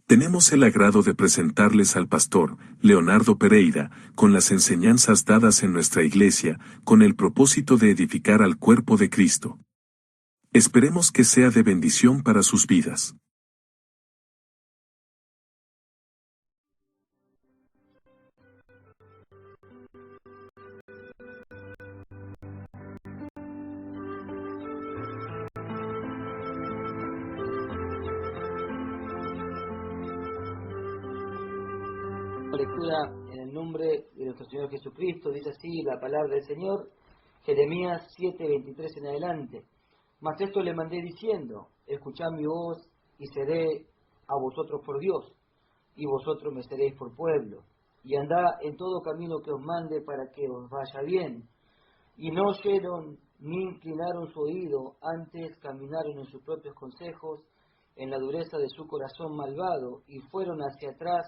Tenemos el agrado de presentarles al pastor Leonardo Pereira, con las enseñanzas dadas en nuestra iglesia, con el propósito de edificar al cuerpo de Cristo. Esperemos que sea de bendición para sus vidas. Lectura en el nombre de nuestro Señor Jesucristo. Dice así la palabra del Señor, Jeremías 7:23 en adelante. Mas esto le mandé diciendo: escuchad mi voz, y seré a vosotros por Dios, y vosotros me seréis por pueblo. Y andad en todo camino que os mande, para que os vaya bien. Y no oyeron ni inclinaron su oído, antes caminaron en sus propios consejos, en la dureza de su corazón malvado, y fueron hacia atrás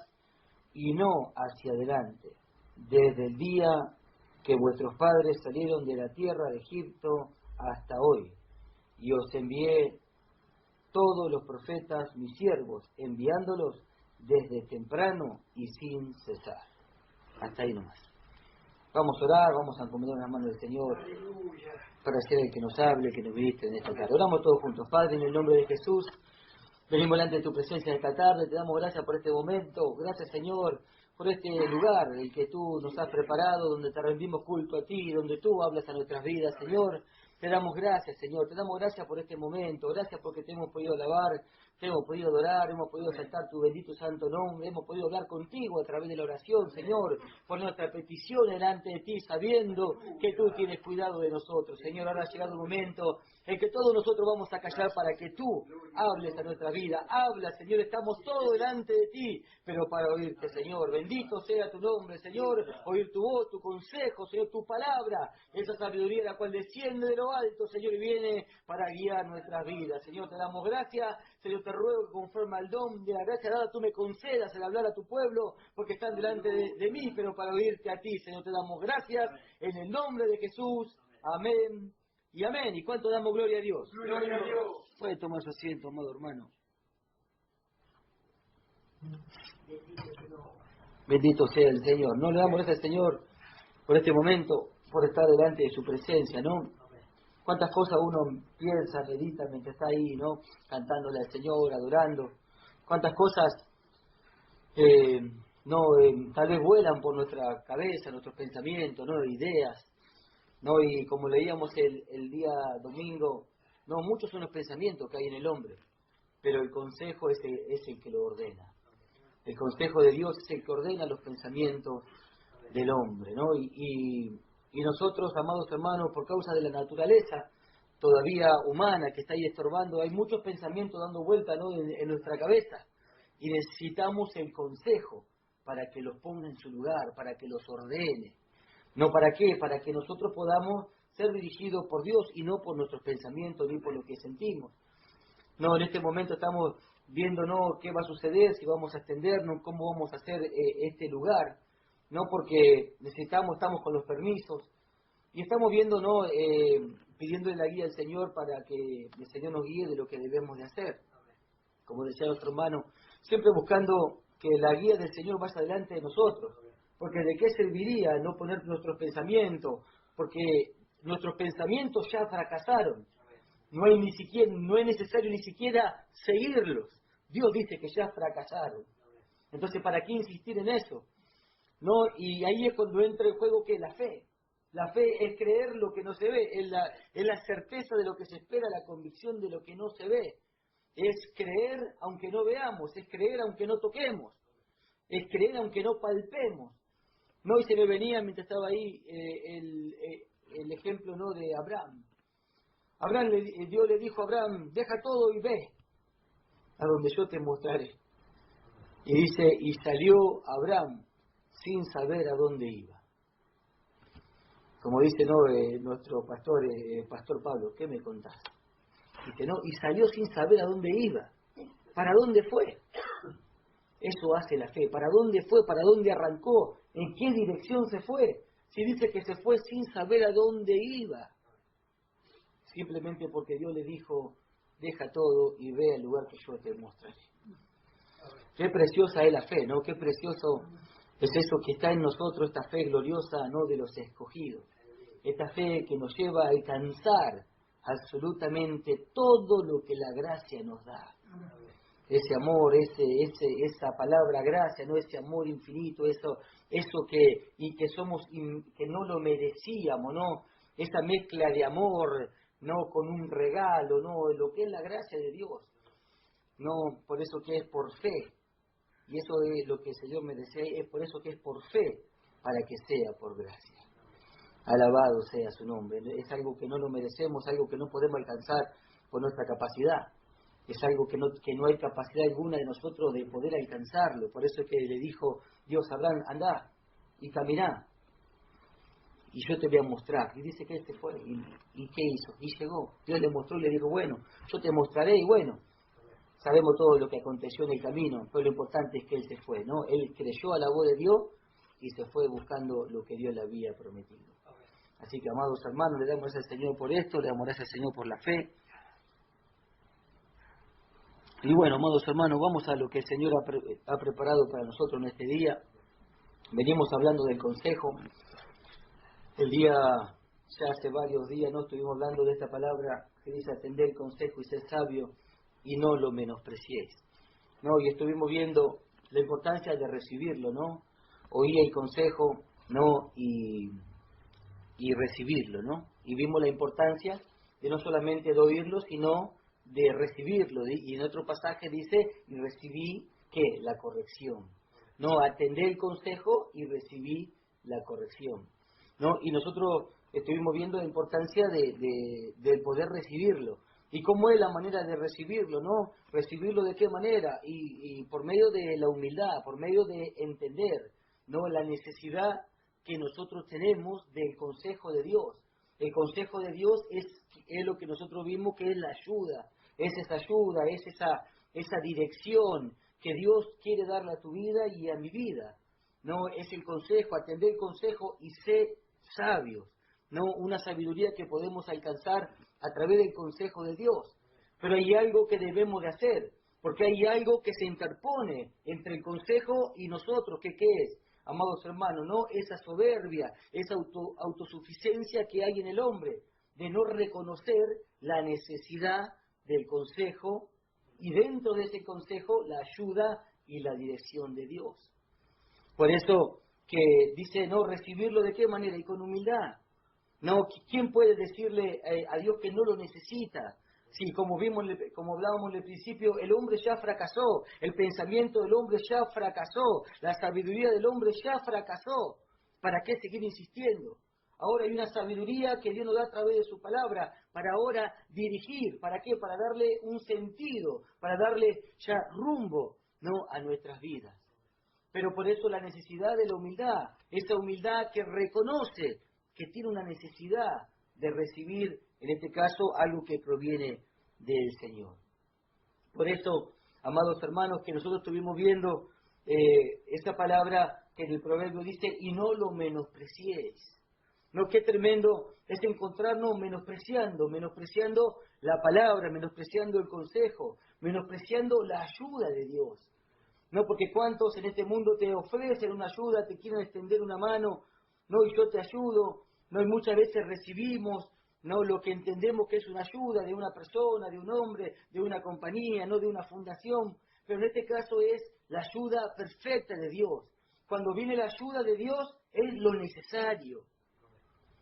y no hacia adelante, desde el día que vuestros padres salieron de la tierra de Egipto hasta hoy. Y os envié todos los profetas, mis siervos, enviándolos desde temprano y sin cesar. Hasta ahí nomás. Vamos a orar, vamos a encomendar en las manos del Señor, para ser el que nos hable, que nos ministre en esta tarde. Oramos todos juntos. Padre, en el nombre de Jesús, venimos delante de tu presencia esta tarde, te damos gracias por este momento, gracias Señor, por este lugar, el que tú nos has preparado, donde te rendimos culto a ti, donde tú hablas a nuestras vidas, Señor. Te damos gracias, Señor, te damos gracias por este momento, gracias porque te hemos podido alabar, te hemos podido adorar, hemos podido exaltar tu bendito santo nombre, hemos podido hablar contigo a través de la oración, Señor, por nuestra petición delante de ti, sabiendo que tú tienes cuidado de nosotros. Señor, ahora ha llegado el momento en que todos nosotros vamos a callar para que tú hables a nuestra vida. Habla, Señor, estamos todos delante de ti, pero para oírte, Señor. Bendito sea tu nombre, Señor, oír tu voz, tu consejo, Señor, tu palabra, esa sabiduría la cual desciende de lo alto, Señor, y viene para guiar nuestras vidas. Señor, te damos gracias, Señor, te ruego que conforme al don de la gracia dada tú me concedas el hablar a tu pueblo, porque están delante de mí, pero para oírte a ti, Señor, te damos gracias en el nombre de Jesús. Amén. Y amén. ¿Y cuánto damos gloria a Dios? Gloria a Dios. Puede tomar su asiento, amado hermano. Bendito sea el Señor. No le damos gracias al Señor por este momento, por estar delante de su presencia, ¿no? Cuántas cosas uno piensa, medita mientras está ahí, ¿no? Cantándole al Señor, adorando. Cuántas cosas tal vez vuelan por nuestra cabeza, nuestros pensamientos, ¿no? Ideas. ¿No? Y como leíamos el día domingo, no, muchos son los pensamientos que hay en el hombre, pero el consejo es el que lo ordena. El consejo de Dios es el que ordena los pensamientos del hombre, ¿no? Y nosotros, amados hermanos, por causa de la naturaleza todavía humana que está ahí estorbando, hay muchos pensamientos dando vuelta, ¿no? en nuestra cabeza, y necesitamos el consejo para que los ponga en su lugar, para que los ordene. ¿No para qué? Para que nosotros podamos ser dirigidos por Dios y no por nuestros pensamientos ni por lo que sentimos. No, en este momento estamos viendo, ¿no?, qué va a suceder, si vamos a extendernos, cómo vamos a hacer este lugar, ¿no? Porque estamos con los permisos y estamos viendo, ¿no?, pidiéndole la guía al Señor para que el Señor nos guíe de lo que debemos de hacer. Como decía nuestro hermano, siempre buscando que la guía del Señor vaya delante de nosotros. Porque ¿de qué serviría no poner nuestros pensamientos? Porque nuestros pensamientos ya fracasaron. No es necesario ni siquiera seguirlos. Dios dice que ya fracasaron. Entonces, ¿para qué insistir en eso? ¿No? Y ahí es cuando entra en juego que la fe. La fe es creer lo que no se ve, es la certeza de lo que se espera, la convicción de lo que no se ve. Es creer aunque no veamos, es creer aunque no toquemos, es creer aunque no palpemos. No, y se me venía mientras estaba ahí el ejemplo, ¿no?, de Abraham. Dios le dijo a Abraham: deja todo y ve a donde yo te mostraré. Y dice, y salió Abraham sin saber a dónde iba. Como dice, ¿no?, nuestro pastor Pablo, ¿qué me contás? Dice, no, y salió sin saber a dónde iba. ¿Para dónde fue? Eso hace la fe. ¿Para dónde fue? ¿Para dónde arrancó? ¿En qué dirección se fue? Si dice que se fue sin saber a dónde iba. Simplemente porque Dios le dijo, deja todo y ve al lugar que yo te mostraré. Qué preciosa es la fe, ¿no? Qué precioso es eso que está en nosotros, esta fe gloriosa, ¿no? De los escogidos. Esta fe que nos lleva a alcanzar absolutamente todo lo que la gracia nos da. Ese amor, esa palabra gracia, ¿no? Ese amor infinito, eso que somos, que no lo merecíamos, ¿no? Esa mezcla de amor, ¿no? Con un regalo, ¿no? Lo que es la gracia de Dios, ¿no? Por eso que es por fe. Y eso es lo que el Señor me desea, es por eso que es por fe, para que sea por gracia. Alabado sea su nombre. Es algo que no lo merecemos, algo que no podemos alcanzar por nuestra capacidad. Es algo que no hay capacidad alguna de nosotros de poder alcanzarlo. Por eso es que le dijo Dios a Abraham, andá y caminá, y yo te voy a mostrar. Y dice que él se fue. ¿Y qué hizo? Y llegó. Dios le mostró y le dijo, bueno, yo te mostraré, y bueno, sabemos todo lo que aconteció en el camino, pero lo importante es que él se fue, ¿no? Él creyó a la voz de Dios y se fue buscando lo que Dios le había prometido. Así que, amados hermanos, le damos gracias al Señor por esto, le damos gracias al Señor por la fe. Y bueno, amados hermanos, vamos a lo que el Señor ha preparado para nosotros en este día. Venimos hablando del consejo. Ya hace varios días, ¿no? Estuvimos hablando de esta palabra que dice atender el consejo y ser sabio y no lo menospreciéis, ¿no? Y estuvimos viendo la importancia de recibirlo, ¿no? Oír el consejo, ¿no? Y recibirlo, ¿no? Y vimos la importancia de no solamente de oírlo, sino de recibirlo. Y en otro pasaje dice, y recibí, ¿qué? La corrección. No, atendé el consejo y recibí la corrección, ¿no? Y nosotros estuvimos viendo la importancia de poder recibirlo. ¿Y cómo es la manera de recibirlo, no? ¿Recibirlo de qué manera? Y por medio de la humildad, por medio de entender, ¿no? La necesidad que nosotros tenemos del consejo de Dios. El consejo de Dios es lo que nosotros vimos que es la ayuda, es esa ayuda, es esa dirección que Dios quiere darle a tu vida y a mi vida. No, es el consejo, atender el consejo y ser sabios, no una sabiduría que podemos alcanzar a través del consejo de Dios. Pero hay algo que debemos de hacer, porque hay algo que se interpone entre el consejo y nosotros, que ¿qué es? Amados hermanos, no esa soberbia, esa autosuficiencia que hay en el hombre, de no reconocer la necesidad del consejo y dentro de ese consejo la ayuda y la dirección de Dios. Por eso que dice, no, recibirlo de qué manera y con humildad. No, ¿quién puede decirle a Dios que no lo necesita? Sí, como hablábamos al principio, el hombre ya fracasó, el pensamiento del hombre ya fracasó, la sabiduría del hombre ya fracasó. ¿Para qué seguir insistiendo? Ahora hay una sabiduría que Dios nos da a través de su palabra para ahora dirigir. ¿Para qué? Para darle un sentido, para darle ya rumbo, ¿no? A nuestras vidas. Pero por eso la necesidad de la humildad, esa humildad que reconoce que tiene una necesidad de recibir, en este caso, algo que proviene del Señor. Por eso, amados hermanos, que nosotros estuvimos viendo esa palabra que en el proverbio dice, y no lo menospreciéis. No, qué tremendo es encontrarnos menospreciando la palabra, menospreciando el consejo, menospreciando la ayuda de Dios. No, porque cuántos en este mundo te ofrecen una ayuda, te quieren extender una mano, no, y yo te ayudo, no, y muchas veces recibimos, no, lo que entendemos que es una ayuda de una persona, de un hombre, de una compañía, no de una fundación, pero en este caso es la ayuda perfecta de Dios. Cuando viene la ayuda de Dios es lo necesario.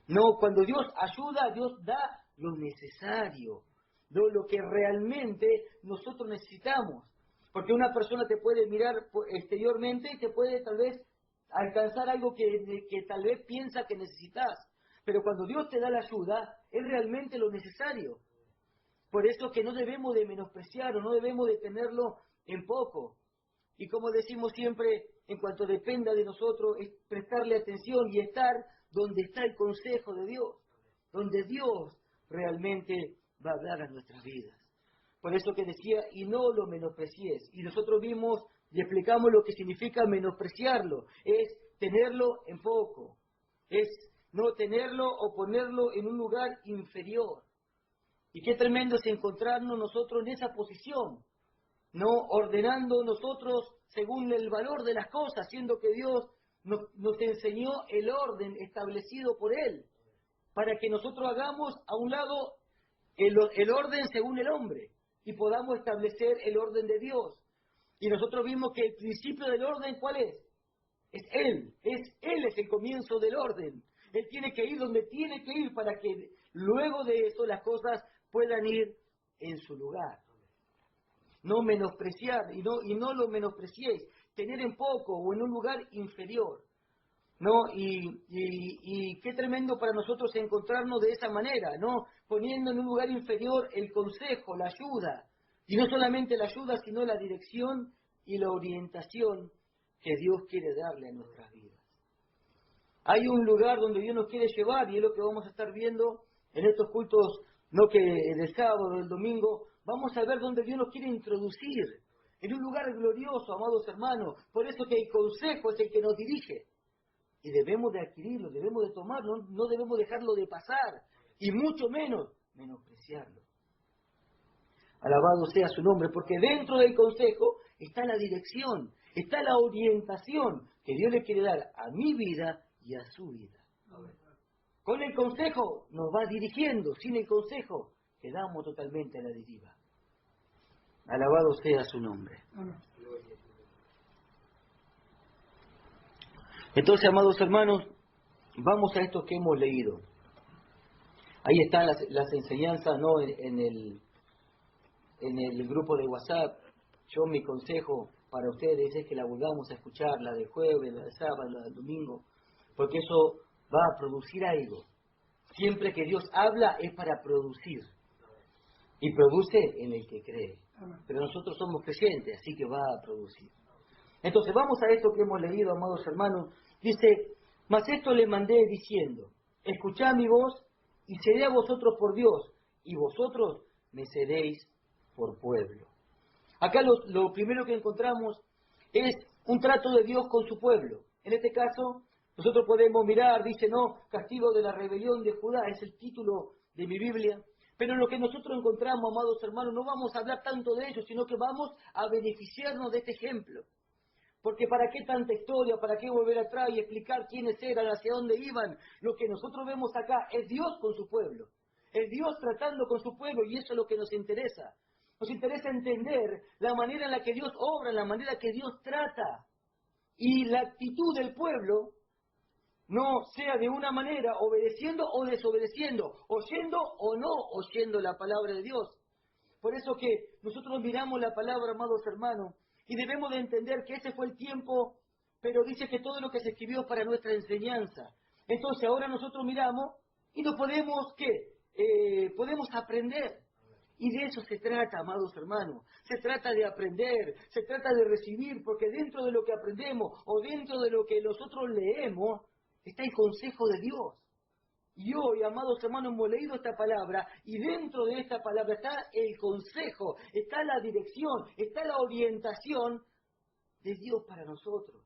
No, cuando Dios ayuda, Dios da lo necesario, no, lo que realmente nosotros necesitamos. Porque una persona te puede mirar exteriormente y te puede tal vez alcanzar algo que tal vez piensa que necesitas. Pero cuando Dios te da la ayuda, es realmente lo necesario. Por eso que no debemos de menospreciar o no debemos de tenerlo en poco. Y como decimos siempre, en cuanto dependa de nosotros, es prestarle atención y estar donde está el consejo de Dios, donde Dios realmente va a hablar a nuestras vidas. Por eso que decía, y no lo menosprecies. Y nosotros vimos y explicamos lo que significa menospreciarlo. Es tenerlo en poco. Es no tenerlo o ponerlo en un lugar inferior. Y qué tremendo es encontrarnos nosotros en esa posición. no ordenando nosotros según el valor de las cosas, siendo que Dios nos enseñó el orden establecido por Él, para que nosotros hagamos a un lado el orden según el hombre y podamos establecer el orden de Dios. Y nosotros vimos que el principio del orden, ¿cuál es? Es Él es el comienzo del orden. Él tiene que ir donde tiene que ir para que luego de eso las cosas puedan ir en su lugar. No menospreciar, y no lo menospreciéis, tener en poco o en un lugar inferior. ¿No? Y qué tremendo para nosotros encontrarnos de esa manera, ¿no? Poniendo en un lugar inferior el consejo, la ayuda, y no solamente la ayuda, sino la dirección y la orientación que Dios quiere darle a nuestras vidas. Hay un lugar donde Dios nos quiere llevar, y es lo que vamos a estar viendo en estos cultos, no que del sábado, del domingo, vamos a ver donde Dios nos quiere introducir, en un lugar glorioso, amados hermanos. Por eso que el consejo es el que nos dirige. Y debemos de adquirirlo, debemos de tomarlo, no debemos dejarlo de pasar, y mucho menos menospreciarlo. Alabado sea su nombre, porque dentro del consejo está la dirección, está la orientación que Dios le quiere dar a mi vida y a su vida. Con el consejo nos va dirigiendo, sin el consejo quedamos totalmente a la deriva. Alabado sea su nombre. Entonces, amados hermanos, vamos a esto que hemos leído. Ahí están las enseñanzas, ¿no? En el grupo de WhatsApp. Yo mi consejo para ustedes es que la volvamos a escuchar, la del jueves, la del sábado, la del domingo, porque eso va a producir algo. Siempre que Dios habla es para producir. Y produce en el que cree. Pero nosotros somos creyentes, así que va a producir. Entonces vamos a esto que hemos leído, amados hermanos. Dice, mas esto le mandé diciendo, escuchad mi voz y seré a vosotros por Dios, y vosotros me seréis por pueblo. Acá lo primero que encontramos es un trato de Dios con su pueblo. En este caso, nosotros podemos mirar, dice, no, castigo de la rebelión de Judá, es el título de mi Biblia. Pero en lo que nosotros encontramos, amados hermanos, no vamos a hablar tanto de ello, sino que vamos a beneficiarnos de este ejemplo. Porque ¿para qué tanta historia? ¿Para qué volver atrás y explicar quiénes eran, hacia dónde iban? Lo que nosotros vemos acá es Dios con su pueblo. Es Dios tratando con su pueblo, y eso es lo que nos interesa. Nos interesa entender la manera en la que Dios obra, la manera que Dios trata. Y la actitud del pueblo no sea de una manera, obedeciendo o desobedeciendo, oyendo o no oyendo la palabra de Dios. Por eso que nosotros miramos la palabra, amados hermanos, y debemos de entender que ese fue el tiempo, pero dice que todo lo que se escribió es para nuestra enseñanza. Entonces ahora nosotros miramos y nos podemos, podemos aprender. Y de eso se trata, amados hermanos. Se trata de aprender, se trata de recibir, porque dentro de lo que aprendemos o dentro de lo que nosotros leemos está el consejo de Dios. Y hoy, amados hermanos, hemos leído esta palabra, y dentro de esta palabra está el consejo, está la dirección, está la orientación de Dios para nosotros.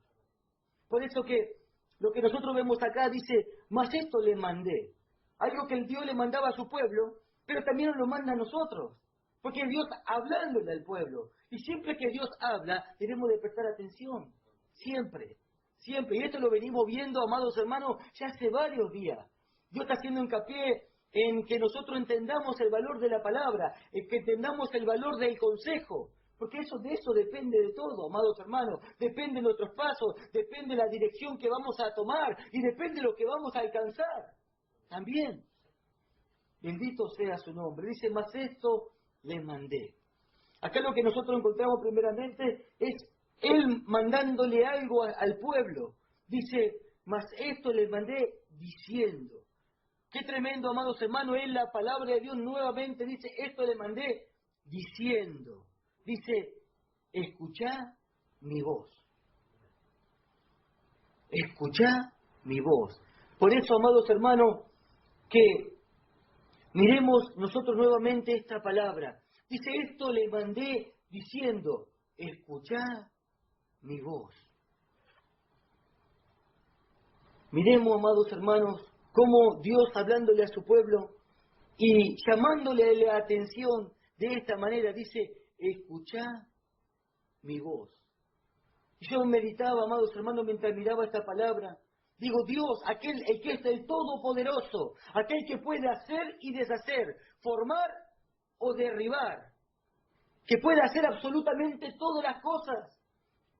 Por eso que lo que nosotros vemos acá dice, mas esto le mandé. Algo que el Dios le mandaba a su pueblo, pero también nos lo manda a nosotros. Porque Dios hablándole al pueblo. Y siempre que Dios habla, debemos de prestar atención. Siempre, siempre. Y esto lo venimos viendo, amados hermanos, ya hace varios días. Dios está haciendo hincapié en que nosotros entendamos el valor de la palabra, en que entendamos el valor del consejo, porque de eso depende de todo, amados hermanos, depende de nuestros pasos, depende de la dirección que vamos a tomar y depende de lo que vamos a alcanzar. También, bendito sea su nombre, dice, mas esto les mandé. Acá lo que nosotros encontramos primeramente es Él mandándole algo al pueblo. Dice, mas esto les mandé diciendo. Qué tremendo, amados hermanos, es la palabra de Dios nuevamente, dice, esto le mandé diciendo. Dice, escuchá mi voz. Escuchá mi voz. Por eso, amados hermanos, que miremos nosotros nuevamente esta palabra. Dice, esto le mandé diciendo, escuchá mi voz. Miremos, amados hermanos, cómo Dios hablándole a su pueblo y llamándole la atención de esta manera, dice, escuchá mi voz. Y yo meditaba, amados hermanos, mientras miraba esta palabra. Digo, Dios, el que es el Todopoderoso, aquel que puede hacer y deshacer, formar o derribar, que puede hacer absolutamente todas las cosas,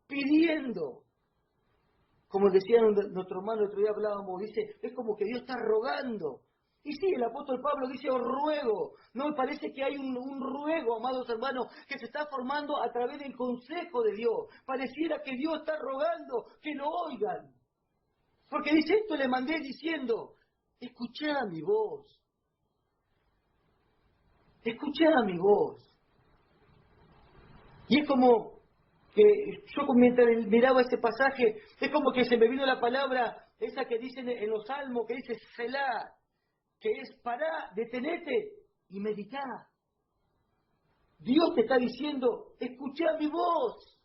pidiendo. Como decía nuestro hermano, el otro día hablábamos, dice, es como que Dios está rogando. Y sí, el apóstol Pablo dice, os ruego. No, me parece que hay un ruego, amados hermanos, que se está formando a través del consejo de Dios. Pareciera que Dios está rogando que lo oigan. Porque dice, esto le mandé diciendo, escuchá mi voz. Escuchá mi voz. Y es como que yo mientras miraba ese pasaje, es como que se me vino la palabra, esa que dicen en los salmos, que dice Selah, que es pará, detenete y meditá. Dios te está diciendo, escuchá mi voz.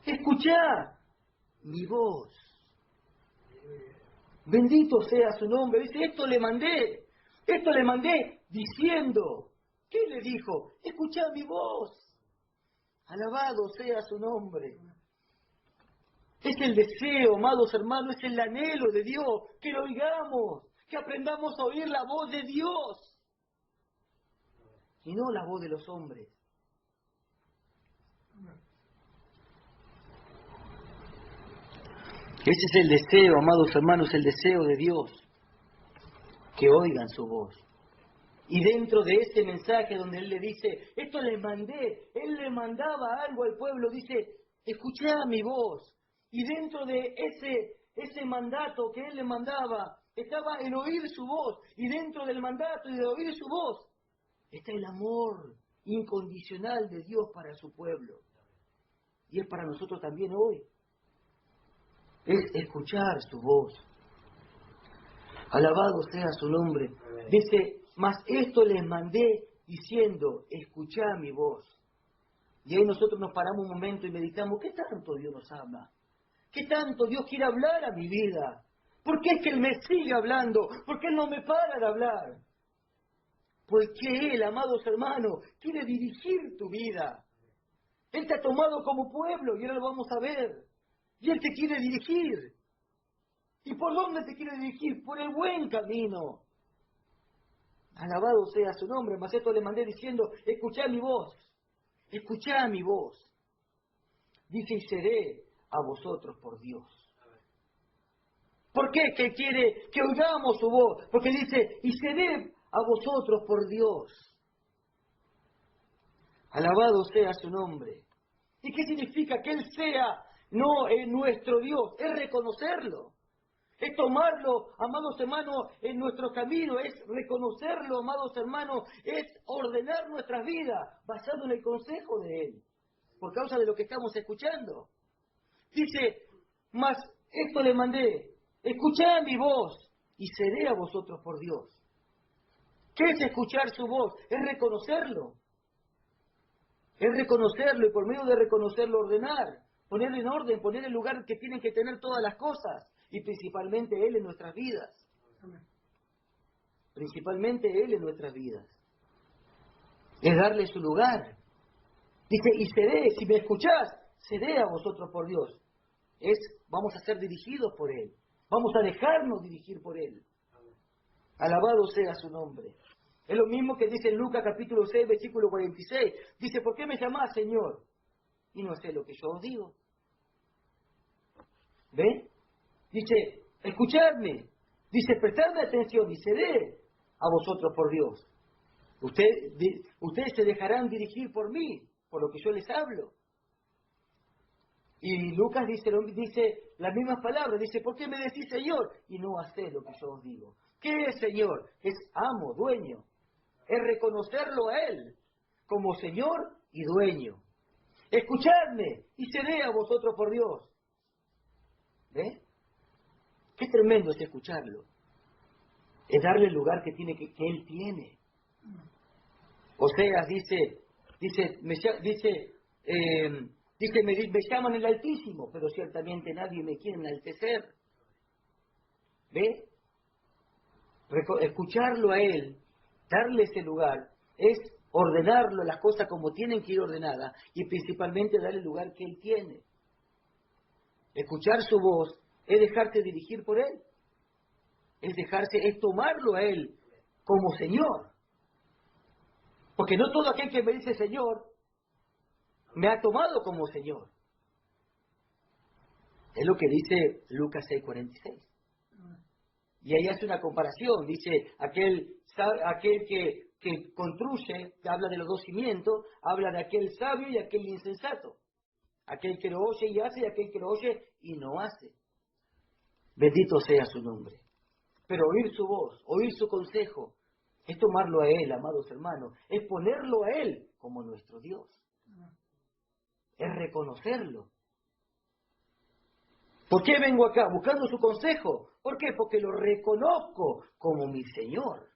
Escuchá mi voz. Bendito sea su nombre. Dice, esto le mandé diciendo. ¿Qué le dijo? Escuchá mi voz. Alabado sea su nombre. Es el deseo, amados hermanos, es el anhelo de Dios, que lo oigamos, que aprendamos a oír la voz de Dios y no la voz de los hombres. Ese es el deseo, amados hermanos, el deseo de Dios, que oigan su voz. Y dentro de ese mensaje donde Él le dice, esto le mandé, Él le mandaba algo al pueblo, dice, escuchá mi voz. Y dentro de ese mandato que Él le mandaba, estaba el oír su voz. Y dentro del mandato y de oír su voz, está el amor incondicional de Dios para su pueblo. Y es para nosotros también hoy. Es escuchar su voz. Alabado sea su nombre. Dice, mas esto les mandé diciendo, escuchá mi voz. Y ahí nosotros nos paramos un momento y meditamos, ¿qué tanto Dios nos ama? ¿Qué tanto Dios quiere hablar a mi vida? ¿Por qué es que Él me sigue hablando? ¿Por qué Él no me para de hablar? Porque Él, amados hermanos, quiere dirigir tu vida. Él te ha tomado como pueblo y ahora lo vamos a ver. Y Él te quiere dirigir. ¿Y por dónde te quiere dirigir? Por el buen camino. Alabado sea su nombre. Mas esto le mandé diciendo, escuchá mi voz. Escuchá mi voz. Dice, y seré a vosotros por Dios. ¿Por qué? Que quiere que oigamos su voz. Porque dice, y seré a vosotros por Dios. Alabado sea su nombre. ¿Y qué significa que Él sea no nuestro Dios? Es reconocerlo. Es tomarlo, amados hermanos, en nuestro camino. Es reconocerlo, amados hermanos. Es ordenar nuestras vidas basado en el consejo de Él. Por causa de lo que estamos escuchando. Dice, mas esto le mandé. Escuchad mi voz y seré a vosotros por Dios. ¿Qué es escuchar su voz? Es reconocerlo. Es reconocerlo y por medio de reconocerlo ordenar, poner en orden, poner el lugar que tienen que tener todas las cosas y principalmente Él en nuestras vidas. Principalmente Él en nuestras vidas. Es darle su lugar. Dice, y seré, si me escuchás, seré a vosotros por Dios. Vamos a ser dirigidos por Él. Vamos a dejarnos dirigir por Él. Alabado sea su nombre. Es lo mismo que dice en Lucas capítulo 6, versículo 46. Dice, ¿por qué me llamás, Señor? Y no sé lo que yo os digo. ¿Ven? Dice, escuchadme. Dice, prestadme atención y seré a vosotros por Dios. Ustedes se dejarán dirigir por mí, por lo que yo les hablo. Y Lucas dice las mismas palabras. Dice, ¿por qué me decís Señor? Y no hacés lo que yo os digo. ¿Qué es Señor? Es amo, dueño. Es reconocerlo a Él como Señor y dueño. Escuchadme y seré a vosotros por Dios. ¿Ve? Qué tremendo es escucharlo. Es darle el lugar que Él tiene. Oseas me llaman el Altísimo, pero ciertamente nadie me quiere enaltecer. ¿Ve? Escucharlo a Él, darle ese lugar, es ordenarlo, las cosas como tienen que ir ordenadas, y principalmente darle el lugar que Él tiene. Escuchar su voz es dejarse dirigir por Él, es tomarlo a Él como Señor. Porque no todo aquel que me dice Señor, me ha tomado como Señor. Es lo que dice Lucas 6:46. Y ahí hace una comparación, dice, aquel que construye, que habla de los dos cimientos, habla de aquel sabio y aquel insensato. Aquel que lo oye y hace, y aquel que lo oye y no hace. Bendito sea su nombre. Pero oír su voz, oír su consejo, es tomarlo a Él, amados hermanos, es ponerlo a Él como nuestro Dios. Es reconocerlo. ¿Por qué vengo acá? Buscando su consejo. ¿Por qué? Porque lo reconozco como mi Señor,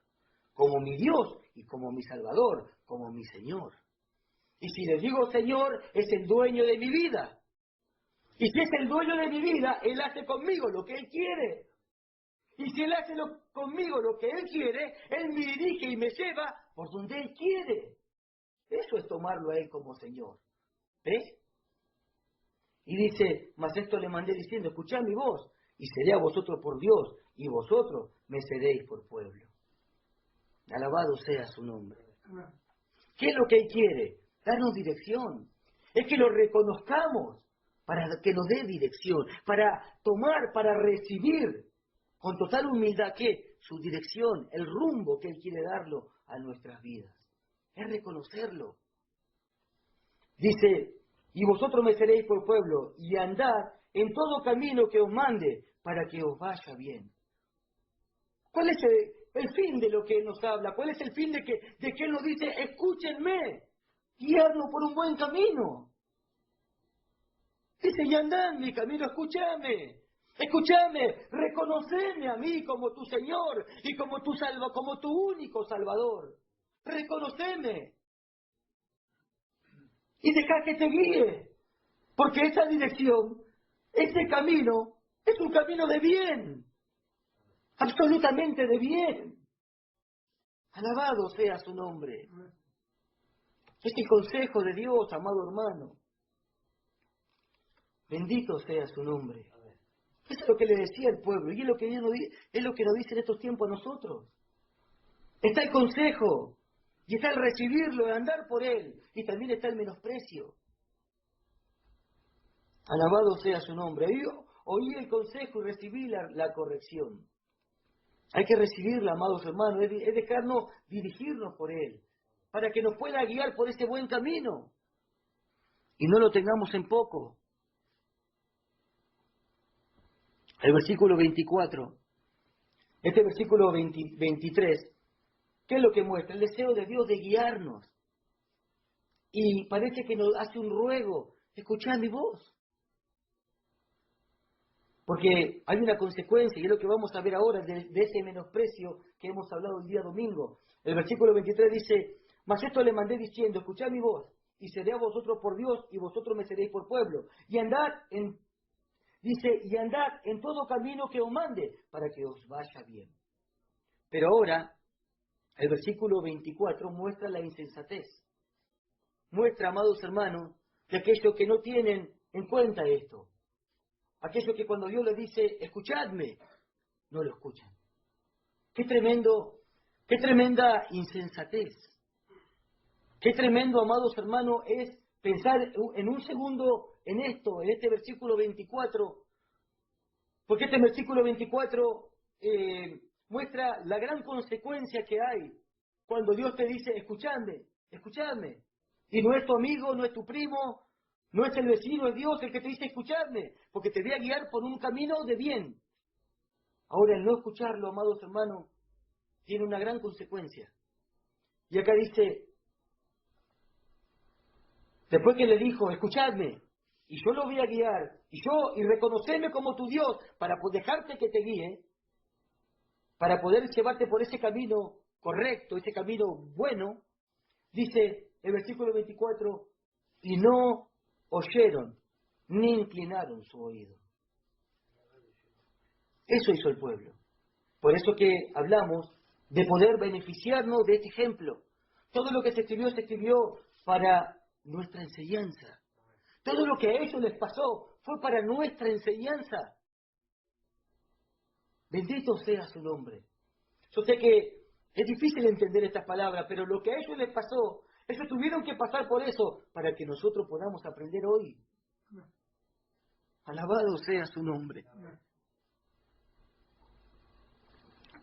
como mi Dios y como mi Salvador, como mi Señor. Y si le digo Señor, es el dueño de mi vida. Y si es el dueño de mi vida, Él hace conmigo lo que Él quiere. Y si Él hace conmigo lo que Él quiere, Él me dirige y me lleva por donde Él quiere. Eso es tomarlo a Él como Señor. ¿Ves? Y dice, mas esto le mandé diciendo, escuchad mi voz, y seré a vosotros por Dios, y vosotros me seréis por pueblo. Alabado sea su nombre. ¿Qué es lo que Él quiere? Darnos dirección. Es que lo reconozcamos para que nos dé dirección, para tomar, para recibir con total humildad que su dirección, el rumbo que Él quiere darlo a nuestras vidas. Es reconocerlo. Dice, y vosotros me seréis por pueblo, y andad en todo camino que os mande, para que os vaya bien. ¿Cuál es el fin de lo que Él nos habla? ¿Cuál es el fin de que Él nos dice, escúchenme, guiadnos por un buen camino? Dice, y andad en mi camino, escúchame, reconoceme a mí como tu Señor y como tu único Salvador. Reconoceme. Y deja que te guíe, porque esa dirección, ese camino, es un camino de bien, absolutamente de bien. Alabado sea su nombre. Es el consejo de Dios, amado hermano. Bendito sea su nombre. Eso es lo que le decía el pueblo, y es lo que nos dice en estos tiempos a nosotros. Está el consejo, y está el recibirlo, el andar por él, y también está el menosprecio. Alabado sea su nombre. Oí el consejo y recibí la corrección. Hay que recibirla, amados hermanos, es dejarnos dirigirnos por Él, para que nos pueda guiar por ese buen camino, y no lo tengamos en poco. El versículo 24, este versículo 23, ¿qué es lo que muestra? El deseo de Dios de guiarnos. Y parece que nos hace un ruego, escuchad mi voz. Porque hay una consecuencia, y es lo que vamos a ver ahora de ese menosprecio que hemos hablado el día domingo. El versículo 23 dice, mas esto le mandé diciendo, escuchad mi voz, y seré a vosotros por Dios, y vosotros me seréis por pueblo. Y andad en todo camino que os mande, para que os vaya bien. Pero ahora, el versículo 24 muestra la insensatez. Muestra, amados hermanos, de aquellos que no tienen en cuenta esto. Aquellos que cuando Dios les dice, escuchadme, no lo escuchan. Qué tremenda insensatez. Qué tremendo, amados hermanos, es pensar en un segundo en esto, en este versículo 24, porque este versículo 24 muestra la gran consecuencia que hay cuando Dios te dice, escuchadme. Y no es tu amigo, no es tu primo, no es el vecino, es Dios el que te dice escuchadme, porque te voy a guiar por un camino de bien. Ahora, el no escucharlo, amados hermanos, tiene una gran consecuencia. Y acá dice, después que le dijo, escuchadme, y yo lo voy a guiar, y reconocerme como tu Dios, para dejarte que te guíe, para poder llevarte por ese camino correcto, ese camino bueno, dice el versículo 24, y no oyeron, ni inclinaron su oído. Eso hizo el pueblo. Por eso que hablamos de poder beneficiarnos de este ejemplo, Todo lo que se escribió para nuestra enseñanza. Todo lo que a ellos les pasó fue para nuestra enseñanza. Bendito sea su nombre. Yo sé que es difícil entender estas palabras, pero lo que a ellos les pasó, ellos tuvieron que pasar por eso para que nosotros podamos aprender hoy. Alabado sea su nombre.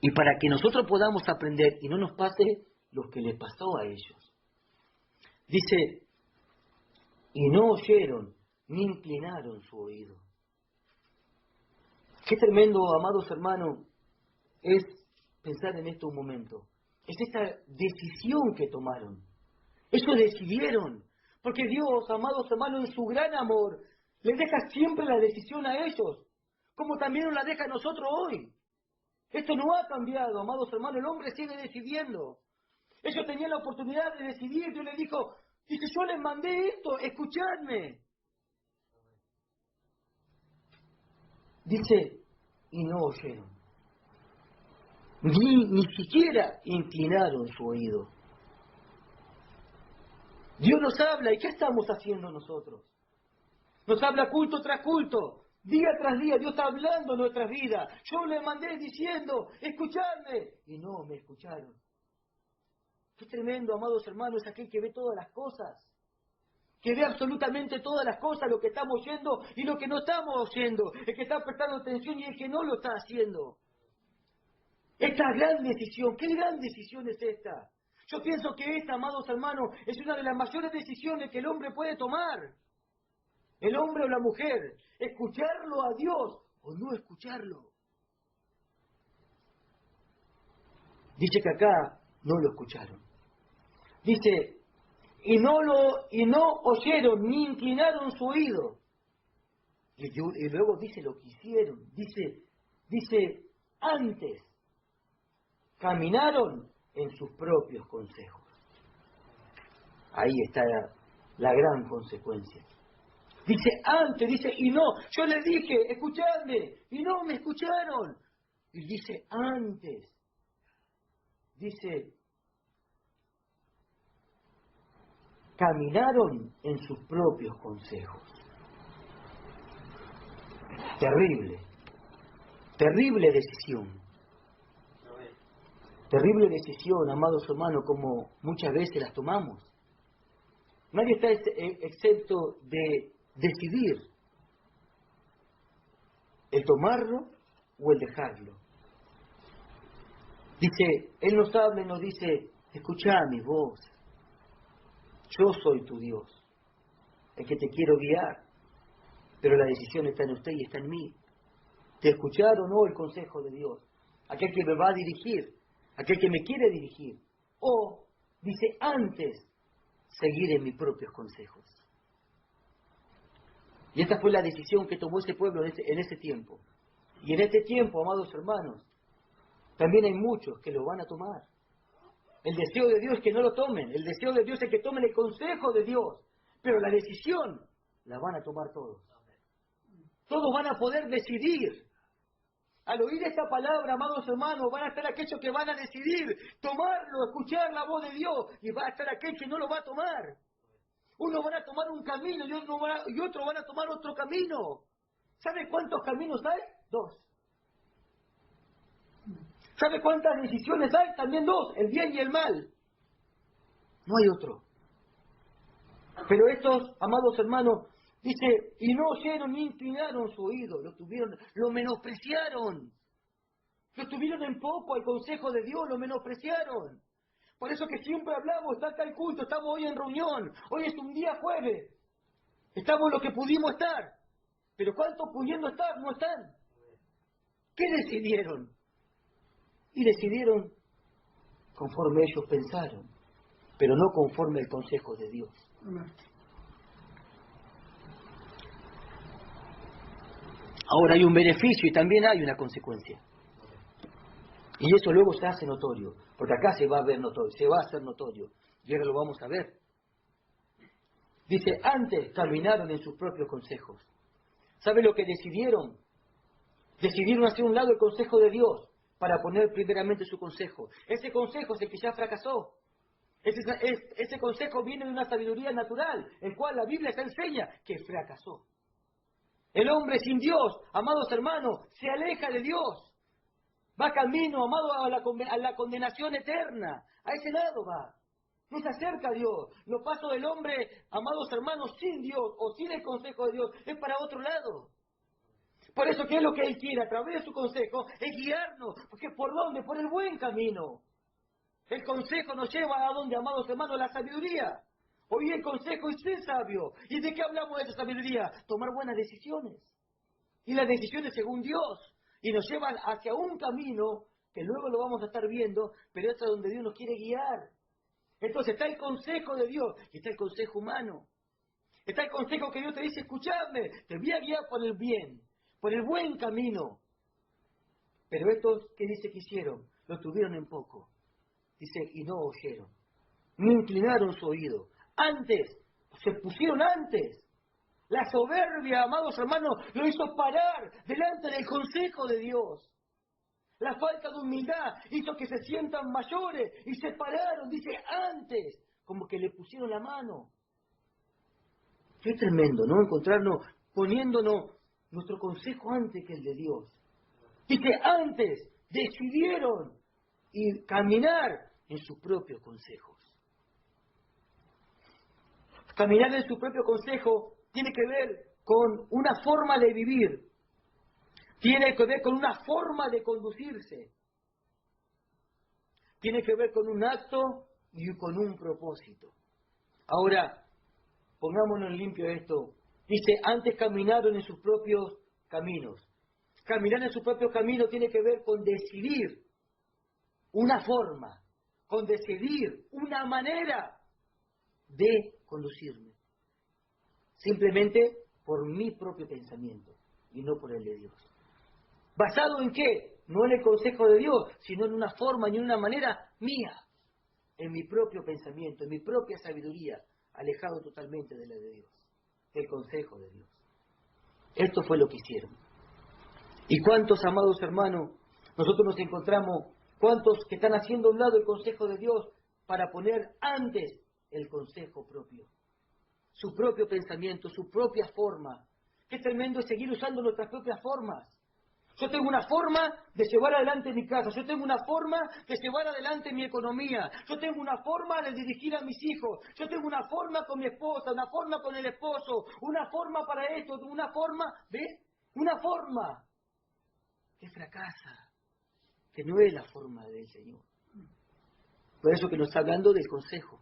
Y para que nosotros podamos aprender y no nos pase lo que les pasó a ellos. Dice, y no oyeron ni inclinaron su oído. Qué tremendo, amados hermanos, es pensar en esto un momento. Es esta decisión que tomaron. Ellos decidieron. Porque Dios, amados hermanos, en su gran amor, les deja siempre la decisión a ellos. Como también nos la deja a nosotros hoy. Esto no ha cambiado, amados hermanos. El hombre sigue decidiendo. Ellos tenían la oportunidad de decidir. Dios les dijo, yo les mandé esto, escuchadme. Dice, y no oyeron. Ni siquiera inclinaron su oído. Dios nos habla, ¿y qué estamos haciendo nosotros? Nos habla culto tras culto, día tras día, Dios está hablando en nuestras vidas. Yo le mandé diciendo, escuchadme, y no me escucharon. Qué tremendo, amados hermanos, es aquel que ve todas las cosas, que ve absolutamente todas las cosas, lo que estamos oyendo y lo que no estamos oyendo, el que está prestando atención y el que no lo está haciendo. Esta gran decisión, ¿qué gran decisión es esta? Yo pienso que esta, amados hermanos, es una de las mayores decisiones que el hombre puede tomar. El hombre o la mujer, escucharlo a Dios o no escucharlo. Dice que acá no lo escucharon. Dice, y no oyeron ni inclinaron su oído. Y luego dice lo que hicieron. Dice, antes caminaron en sus propios consejos. Ahí está la gran consecuencia. Dice antes, y no, yo les dije, escuchadme, y no me escucharon. Y dice antes, caminaron en sus propios consejos. Terrible, terrible decisión. Terrible decisión, amados hermanos, como muchas veces las tomamos. Nadie está excepto de decidir el tomarlo o el dejarlo. Dice, Él nos habla y nos dice, escuchá mi voz, yo soy tu Dios, el que te quiero guiar, pero la decisión está en usted y está en mí. De escuchar o no el consejo de Dios, aquel que me va a dirigir, aquel que me quiere dirigir, o, dice, antes, seguir en mis propios consejos. Y esta fue la decisión que tomó ese pueblo en ese tiempo. Y en este tiempo, amados hermanos, también hay muchos que lo van a tomar. El deseo de Dios es que no lo tomen, el deseo de Dios es que tomen el consejo de Dios, pero la decisión la van a tomar todos. Todos van a poder decidir. Al oír esta palabra, amados hermanos, van a estar aquellos que van a decidir tomarlo, escuchar la voz de Dios, y va a estar aquel que no lo va a tomar. Unos van a tomar un camino y otros van a tomar otro camino. ¿Sabe cuántos caminos hay? 2. ¿Sabe cuántas decisiones hay? También 2, el bien y el mal. No hay otro. Pero estos, amados hermanos, dice, y no oyeron ni inclinaron su oído, lo menospreciaron. Lo tuvieron en poco al consejo de Dios, lo menospreciaron. Por eso que siempre hablamos, está acá el culto, estamos hoy en reunión, hoy es un día jueves. Estamos lo que pudimos estar. Pero ¿cuántos pudiendo estar no están? ¿Qué decidieron? Y decidieron conforme ellos pensaron, pero no conforme el consejo de Dios. Ahora hay un beneficio y también hay una consecuencia. Y eso luego se hace notorio, porque acá se va a ver notorio, se va a hacer notorio. Y ahora lo vamos a ver. Dice, antes caminaron en sus propios consejos. ¿Sabe lo que decidieron? Decidieron hacer un lado el consejo de Dios para poner primeramente su consejo. Ese consejo es el que ya fracasó. Ese consejo viene de una sabiduría natural, el cual la Biblia te enseña que fracasó. El hombre sin Dios, amados hermanos, se aleja de Dios. Va camino, amado, a la condenación eterna. A ese lado va. No se acerca a Dios. Los pasos del hombre, amados hermanos, sin Dios o sin el consejo de Dios, es para otro lado. Por eso, ¿qué es lo que Él quiere? A través de su consejo, es guiarnos. Porque ¿por dónde? Por el buen camino. El consejo nos lleva a dónde, amados hermanos, a la sabiduría. Hoy el consejo es ser sabio. ¿Y de qué hablamos de esa sabiduría? Tomar buenas decisiones. Y las decisiones según Dios. Y nos llevan hacia un camino que luego lo vamos a estar viendo, pero es a donde Dios nos quiere guiar. Entonces está el consejo de Dios y está el consejo humano. Está el consejo que Dios te dice, escuchadme, te voy a guiar por el bien, por el buen camino. Pero estos que dice que hicieron, lo tuvieron en poco. Dice, y no oyeron, ni inclinaron su oído. Antes, se pusieron antes. La soberbia, amados hermanos, lo hizo parar delante del consejo de Dios. La falta de humildad hizo que se sientan mayores y se pararon, dice, antes, como que le pusieron la mano. Qué tremendo, ¿no? Encontrarnos poniéndonos nuestro consejo antes que el de Dios. Dice, antes decidieron y caminar en sus propios consejos. Caminar en su propio consejo tiene que ver con una forma de vivir, tiene que ver con una forma de conducirse, tiene que ver con un acto y con un propósito. Ahora, pongámonos en limpio esto. Dice, antes caminaron en sus propios caminos. Caminar en su propio camino tiene que ver con decidir una forma, con decidir una manera de conducirme. Simplemente por mi propio pensamiento y no por el de Dios. ¿Basado en qué? No en el consejo de Dios, sino en una forma y en una manera mía, en mi propio pensamiento, en mi propia sabiduría, alejado totalmente de la de Dios, del consejo de Dios. Esto fue lo que hicieron. ¿Y cuántos, amados hermanos, nosotros nos encontramos, cuántos que están haciendo a un lado el consejo de Dios para poner antes el consejo propio? Su propio pensamiento, su propia forma. Qué tremendo es seguir usando nuestras propias formas. Yo tengo una forma de llevar adelante mi casa, yo tengo una forma de llevar adelante mi economía, yo tengo una forma de dirigir a mis hijos, yo tengo una forma con mi esposa, una forma con el esposo, una forma para esto, una forma, ¿ves? Una forma que fracasa, que no es la forma del Señor. Por eso que nos está hablando del consejo.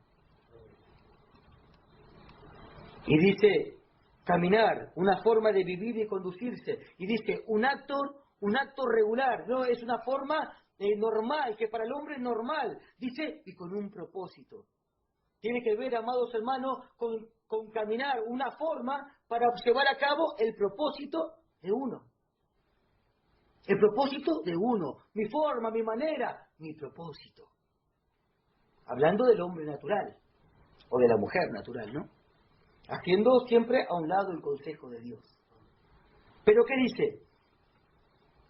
Y dice, caminar, una forma de vivir y conducirse. Y dice, un acto regular, no es una forma normal, que para el hombre es normal. Dice, y con un propósito. Tiene que ver, amados hermanos, con caminar, una forma para llevar a cabo el propósito de uno. El propósito de uno, mi forma, mi manera, mi propósito. Hablando del hombre natural, o de la mujer natural, ¿no? Haciendo siempre a un lado el consejo de Dios. Pero ¿qué dice?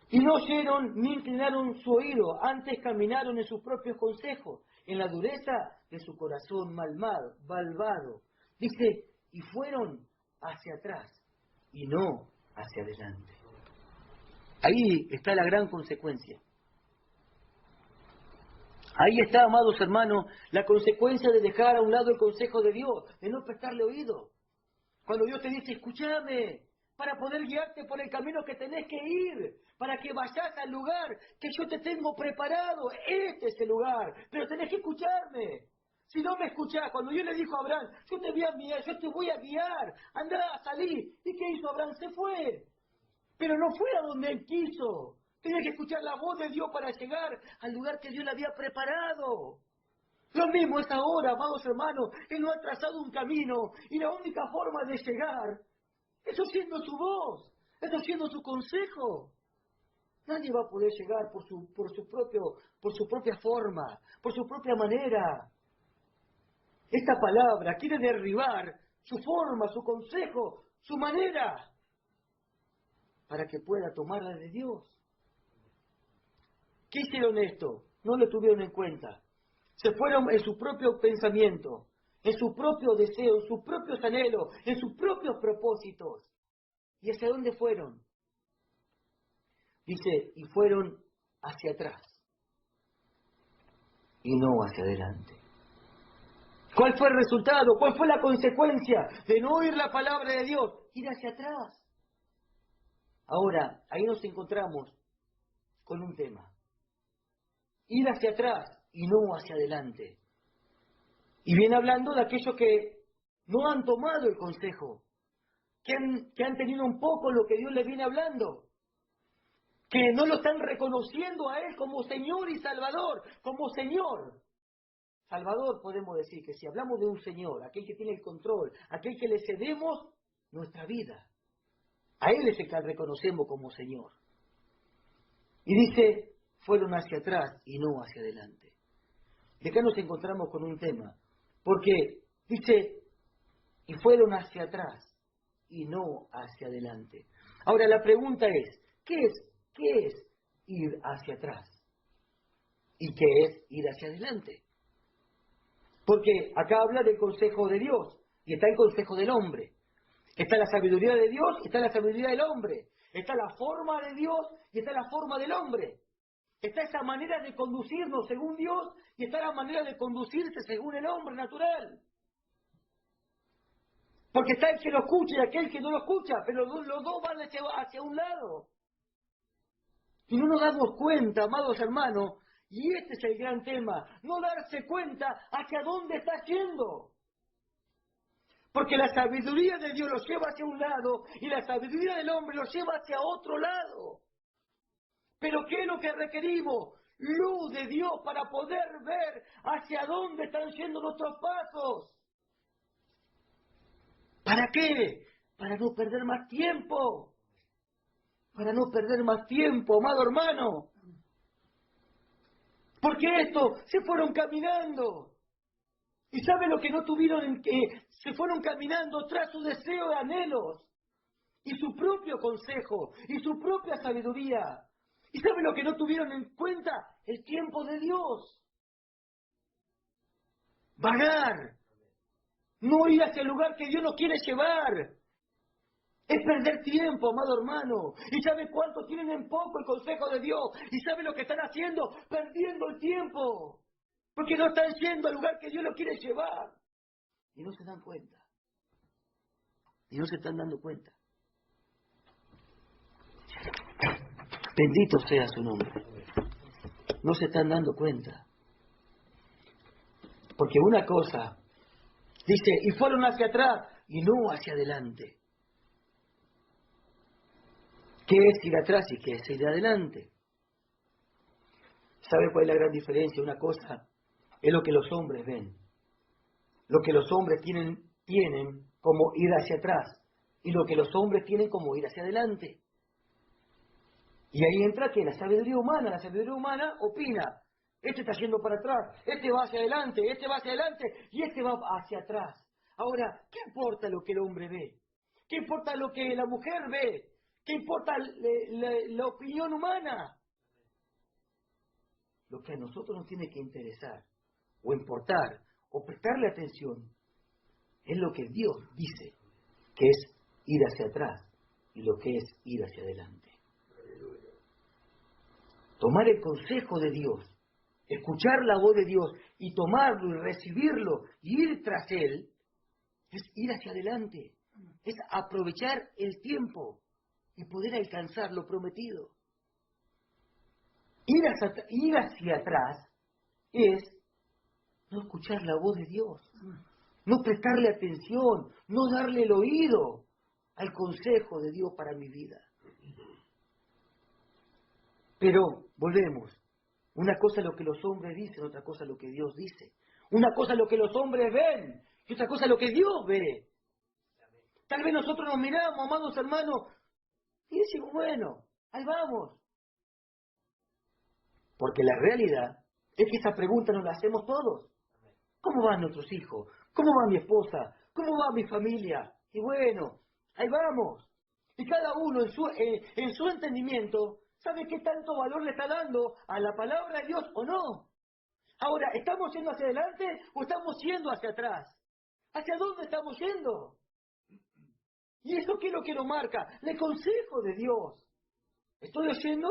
Y no oyeron ni inclinaron su oído, antes caminaron en sus propios consejos, en la dureza de su corazón malvado. Dice, y fueron hacia atrás, y no hacia adelante. Ahí está la gran consecuencia. Ahí está, amados hermanos, la consecuencia de dejar a un lado el consejo de Dios, de no prestarle oído. Cuando Dios te dice, escúchame, para poder guiarte por el camino que tenés que ir, para que vayas al lugar que yo te tengo preparado. Este es el lugar, pero tenés que escucharme. Si no me escuchás, cuando Dios le dijo a Abraham, yo te voy a guiar, andá, salí. ¿Y qué hizo Abraham? Se fue. Pero no fue a donde él quiso. Tenía que escuchar la voz de Dios para llegar al lugar que Dios le había preparado. Lo mismo es ahora, amados hermanos. Él nos ha trazado un camino y la única forma de llegar es oyendo su voz, es oyendo su consejo. Nadie va a poder llegar por su propia forma, por su propia manera. Esta palabra quiere derribar su forma, su consejo, su manera, para que pueda tomarla de Dios. ¿Qué hicieron esto? No lo tuvieron en cuenta. Se fueron en su propio pensamiento, en su propio deseo, en sus propios anhelos, en sus propios propósitos. ¿Y hacia dónde fueron? Dice, y fueron hacia atrás y no hacia adelante. ¿Cuál fue el resultado? ¿Cuál fue la consecuencia de no oír la palabra de Dios? Ir hacia atrás. Ahora, ahí nos encontramos con un tema. Ir hacia atrás y no hacia adelante. Y viene hablando de aquellos que no han tomado el consejo, que han tenido un poco lo que Dios les viene hablando, que no lo están reconociendo a Él como Señor y Salvador, como Señor. Salvador podemos decir que si hablamos de un Señor, aquel que tiene el control, aquel que le cedemos nuestra vida, a Él es el que reconocemos como Señor. Y dice, fueron hacia atrás y no hacia adelante. De acá nos encontramos con un tema, porque dice, y fueron hacia atrás y no hacia adelante. Ahora la pregunta es, ¿qué es ir hacia atrás? ¿Y qué es ir hacia adelante? Porque acá habla del consejo de Dios y está el consejo del hombre. Está la sabiduría de Dios y está la sabiduría del hombre. Está la forma de Dios y está la forma del hombre. Está esa manera de conducirnos según Dios y está la manera de conducirse según el hombre natural. Porque está el que lo escucha y aquel que no lo escucha, pero los dos van hacia un lado. Y no nos damos cuenta, amados hermanos, y este es el gran tema, no darse cuenta hacia dónde está yendo. Porque la sabiduría de Dios los lleva hacia un lado y la sabiduría del hombre los lleva hacia otro lado. Pero ¿qué es lo que requerimos? Luz de Dios para poder ver hacia dónde están yendo nuestros pasos. ¿Para qué? Para no perder más tiempo. Para no perder más tiempo, amado hermano. Porque estos se fueron caminando. ¿Y sabe lo que no tuvieron en que? Se fueron caminando tras su deseo y anhelos. Y su propio consejo. Y su propia sabiduría. ¿Y sabe lo que no tuvieron en cuenta? El tiempo de Dios. Vagar. No ir hacia el lugar que Dios nos quiere llevar. Es perder tiempo, amado hermano. ¿Y sabe cuánto tienen en poco el consejo de Dios? ¿Y sabe lo que están haciendo? Perdiendo el tiempo. Porque no están yendo al lugar que Dios los quiere llevar. Y no se dan cuenta. Y no se están dando cuenta. Bendito sea su nombre. No se están dando cuenta. Porque una cosa, dice, y fueron hacia atrás y no hacia adelante. ¿Qué es ir atrás y qué es ir adelante? ¿Sabe cuál es la gran diferencia? Una cosa es lo que los hombres ven. Lo que los hombres tienen como ir hacia atrás. Y lo que los hombres tienen como ir hacia adelante. Y ahí entra que la sabiduría humana opina. Este está yendo para atrás, este va hacia adelante y este va hacia atrás. Ahora, ¿qué importa lo que el hombre ve? ¿Qué importa lo que la mujer ve? ¿Qué importa la opinión humana? Lo que a nosotros nos tiene que interesar, o importar, o prestarle atención, es lo que Dios dice, que es ir hacia atrás y lo que es ir hacia adelante. Tomar el consejo de Dios, escuchar la voz de Dios y tomarlo y recibirlo y ir tras Él, es ir hacia adelante, es aprovechar el tiempo y poder alcanzar lo prometido. Ir hacia atrás es no escuchar la voz de Dios, no prestarle atención, no darle el oído al consejo de Dios para mi vida. Pero, volvemos, una cosa es lo que los hombres dicen, otra cosa es lo que Dios dice. Una cosa es lo que los hombres ven, y otra cosa es lo que Dios ve. Tal vez nosotros nos miramos, amados hermanos, y decimos, bueno, ahí vamos. Porque la realidad es que esa pregunta nos la hacemos todos. ¿Cómo van nuestros hijos? ¿Cómo va mi esposa? ¿Cómo va mi familia? Y bueno, ahí vamos. Y cada uno en su entendimiento sabe qué tanto valor le está dando a la palabra de Dios o no. Ahora, ¿estamos yendo hacia adelante o estamos yendo hacia atrás? ¿Hacia dónde estamos yendo? ¿Y eso qué es lo que nos marca? El consejo de Dios. ¿Estoy oyendo?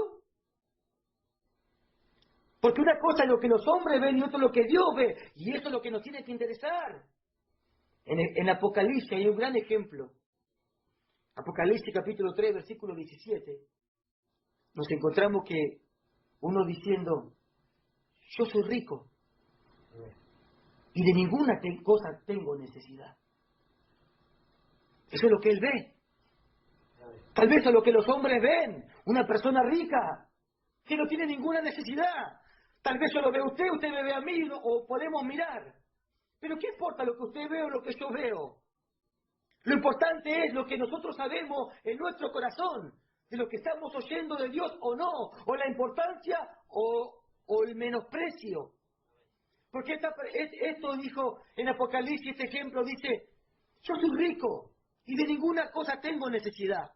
Porque una cosa es lo que los hombres ven y otra es lo que Dios ve. Y eso es lo que nos tiene que interesar. En Apocalipsis hay un gran ejemplo. Apocalipsis capítulo 3, versículo 17. Nos encontramos que uno diciendo, yo soy rico y de ninguna cosa tengo necesidad. Eso es lo que él ve. Tal vez es lo que los hombres ven. Una persona rica que no tiene ninguna necesidad. Tal vez yo lo veo a usted, usted me ve a mí, o podemos mirar. Pero ¿qué importa lo que usted ve o lo que yo veo? Lo importante es lo que nosotros sabemos en nuestro corazón, de lo que estamos oyendo de Dios o no, o la importancia o el menosprecio. Porque esto dijo en Apocalipsis, este ejemplo dice, yo soy rico y de ninguna cosa tengo necesidad.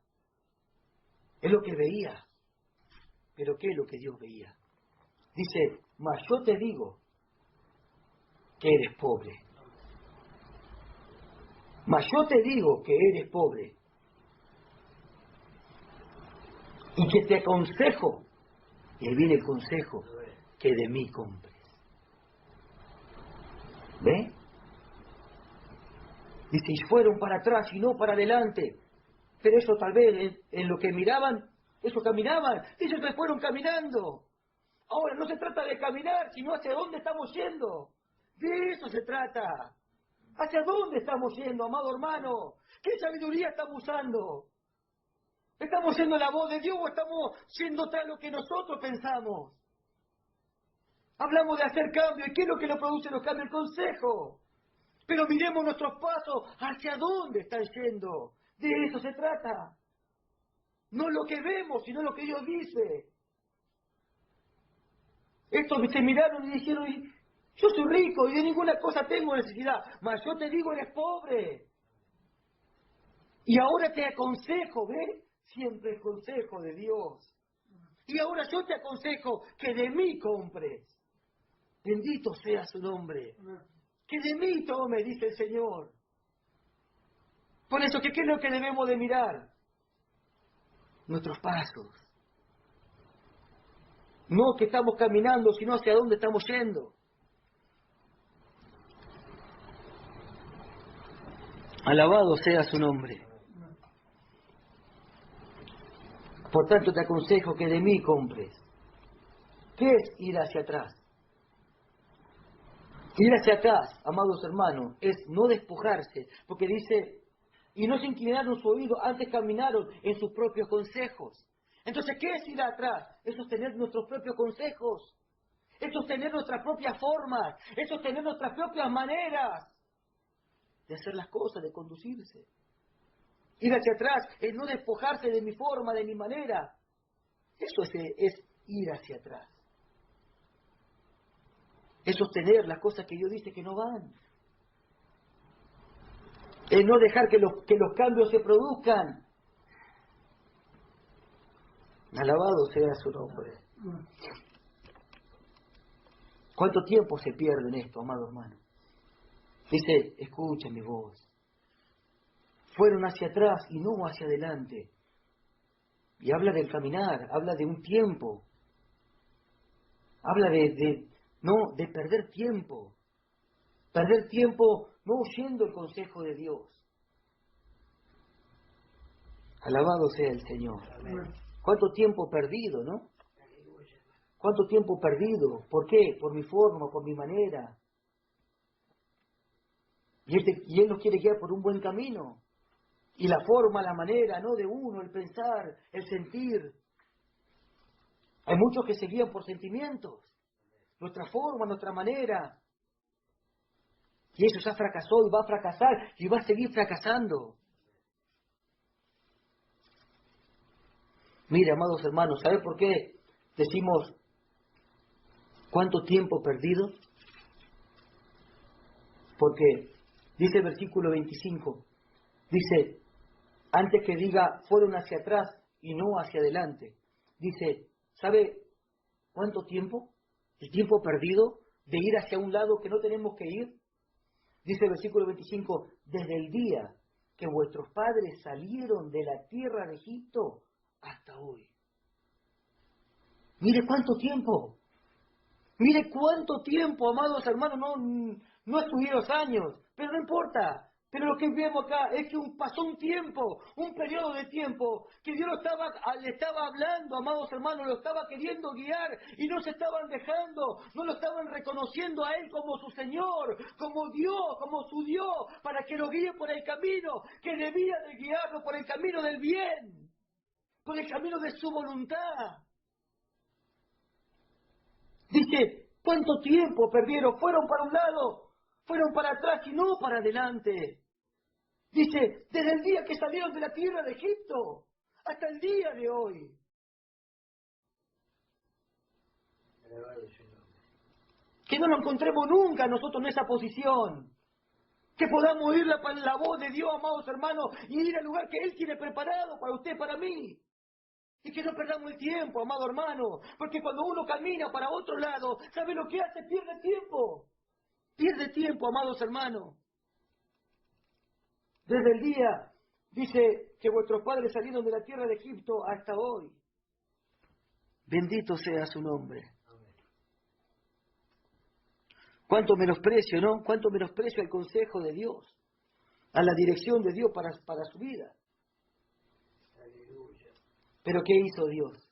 Es lo que veía. Pero ¿qué es lo que Dios veía? Dice, mas yo te digo que eres pobre. Mas yo te digo que eres pobre. Y que te aconsejo, y ahí viene el consejo, que de mí compres. ¿Ve? Dice, y fueron para atrás y no para adelante. Pero eso tal vez en lo que miraban, eso caminaban, ellos se fueron caminando. Ahora no se trata de caminar, sino hacia dónde estamos yendo. De eso se trata. ¿Hacia dónde estamos yendo, amado hermano? ¿Qué sabiduría estamos usando? ¿Estamos yendo a la voz de Dios o estamos yendo tras lo que nosotros pensamos? Hablamos de hacer cambios. ¿Y qué es lo que nos produce los cambios? El consejo. Pero miremos nuestros pasos. ¿Hacia dónde están yendo? De eso se trata. No lo que vemos, sino lo que Dios dice. Estos se miraron y dijeron, yo soy rico y de ninguna cosa tengo necesidad, mas yo te digo, eres pobre. Y ahora te aconsejo, ¿ves? Siempre el consejo de Dios. Y ahora yo te aconsejo que de mí compres. Bendito sea su nombre. Que de mí tome, dice el Señor. Por eso, ¿qué es lo que debemos de mirar? Nuestros pasos. No que estamos caminando, sino hacia dónde estamos yendo. Alabado sea su nombre. Por tanto te aconsejo que de mí compres. ¿Qué es ir hacia atrás? Ir hacia atrás, amados hermanos, es no despojarse, porque dice, y no se inclinaron su oído, antes caminaron en sus propios consejos. Entonces, ¿qué es ir atrás? Es sostener nuestros propios consejos, es sostener nuestras propias formas, es sostener nuestras propias maneras de hacer las cosas, de conducirse. Ir hacia atrás es no despojarse de mi forma, de mi manera. Eso es ir hacia atrás. Es sostener las cosas que Dios dice que no van. Es no dejar que los cambios se produzcan. Alabado sea su nombre. ¿Cuánto tiempo se pierde en esto, amado hermano? Dice, escucha mi voz. Fueron hacia atrás y no hacia adelante. Y habla del caminar, habla de un tiempo. Habla de perder tiempo. Perder tiempo no oyendo el consejo de Dios. Alabado sea el Señor. Amén. ¿Cuánto tiempo perdido, no? ¿Cuánto tiempo perdido? ¿Por qué? Por mi forma, por mi manera. Y Él nos quiere guiar por un buen camino. Y la forma, la manera, ¿no? De uno, el pensar, el sentir. Hay muchos que se guían por sentimientos. Nuestra forma, nuestra manera. Y eso ya fracasó y va a fracasar y va a seguir fracasando. Mire, amados hermanos, ¿sabe por qué decimos cuánto tiempo perdido? Porque dice el versículo 25, dice, antes que diga fueron hacia atrás y no hacia adelante, dice, ¿sabe cuánto tiempo? El tiempo perdido de ir hacia un lado que no tenemos que ir? Dice el versículo 25, desde el día que vuestros padres salieron de la tierra de Egipto hasta hoy. Mire cuánto tiempo. Mire cuánto tiempo, amados hermanos, no estuvieron años, pero no importa. Pero lo que vemos acá es que pasó un tiempo, un periodo de tiempo, que Dios le estaba hablando, amados hermanos, lo estaba queriendo guiar y no se estaban dejando, no lo estaban reconociendo a Él como su Señor, como Dios, como su Dios, para que lo guíe por el camino, que debía de guiarlo por el camino del bien, por el camino de su voluntad. Dice, ¿cuánto tiempo perdieron? Fueron para un lado, fueron para atrás y no para adelante. Dice, desde el día que salieron de la tierra de Egipto hasta el día de hoy. Que no nos encontremos nunca nosotros en esa posición. Que podamos oír la voz de Dios, amados hermanos, y ir al lugar que Él tiene preparado para usted, para mí. Y que no perdamos el tiempo, amado hermano, porque cuando uno camina para otro lado, ¿sabe lo que hace? Pierde tiempo. Pierde tiempo, amados hermanos. Desde el día, dice, que vuestros padres salieron de la tierra de Egipto hasta hoy. Bendito sea su nombre. Cuánto menosprecio, ¿no? Cuánto menosprecio al consejo de Dios, a la dirección de Dios para su vida. Pero ¿qué hizo Dios?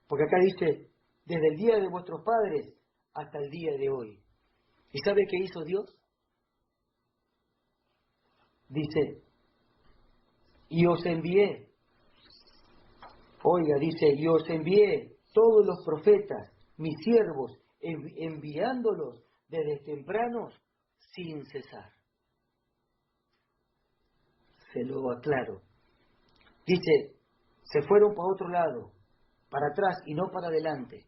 Porque acá dice, desde el día de vuestros padres hasta el día de hoy. ¿Y sabe qué hizo Dios? Dice, y os envié. Oiga, dice, y os envié todos los profetas, mis siervos, enviándolos desde tempranos sin cesar. Se lo aclaro. Dice, se fueron para otro lado, para atrás y no para adelante.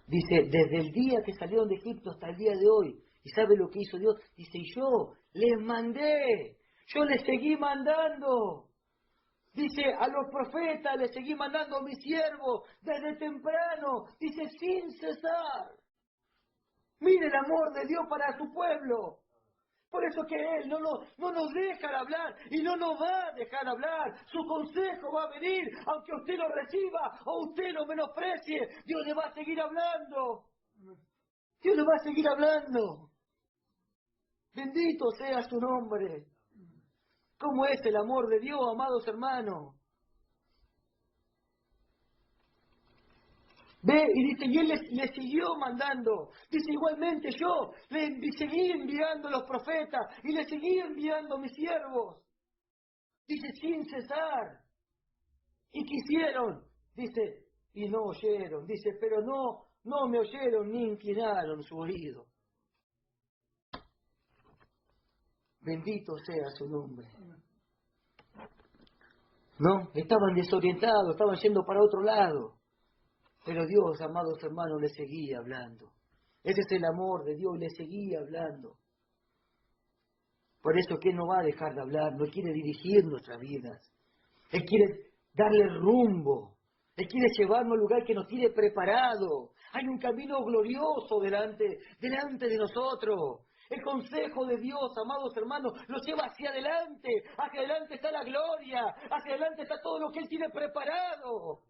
Dice, desde el día que salieron de Egipto hasta el día de hoy. ¿Y sabe lo que hizo Dios? Dice, y yo les mandé, yo les seguí mandando. Dice, a los profetas les seguí mandando a mis siervos desde temprano. Dice, sin cesar. Mire el amor de Dios para su pueblo. Por eso que Él no nos deja de hablar y no nos va a dejar hablar. Su consejo va a venir, aunque usted lo reciba o usted lo menosprecie. Dios le va a seguir hablando. Dios le va a seguir hablando. Bendito sea su nombre. ¿Cómo es el amor de Dios, amados hermanos? Ve, y dice, y Él les siguió mandando. Dice, igualmente yo le seguí enviando a los profetas y le seguí enviando a mis siervos. Dice, sin cesar. Y quisieron, dice, y no oyeron. Dice, pero no me oyeron ni inclinaron su oído. Bendito sea su nombre. No, estaban desorientados, estaban yendo para otro lado. Pero Dios, amados hermanos, le seguía hablando. Ese es el amor de Dios, le seguía hablando. Por eso que Él no va a dejar de hablar, no quiere dirigir nuestras vidas. Él quiere darle rumbo. Él quiere llevarnos al lugar que nos tiene preparado. Hay un camino glorioso delante de nosotros. El consejo de Dios, amados hermanos, nos lleva hacia adelante. Hacia adelante está la gloria. Hacia adelante está todo lo que Él tiene preparado.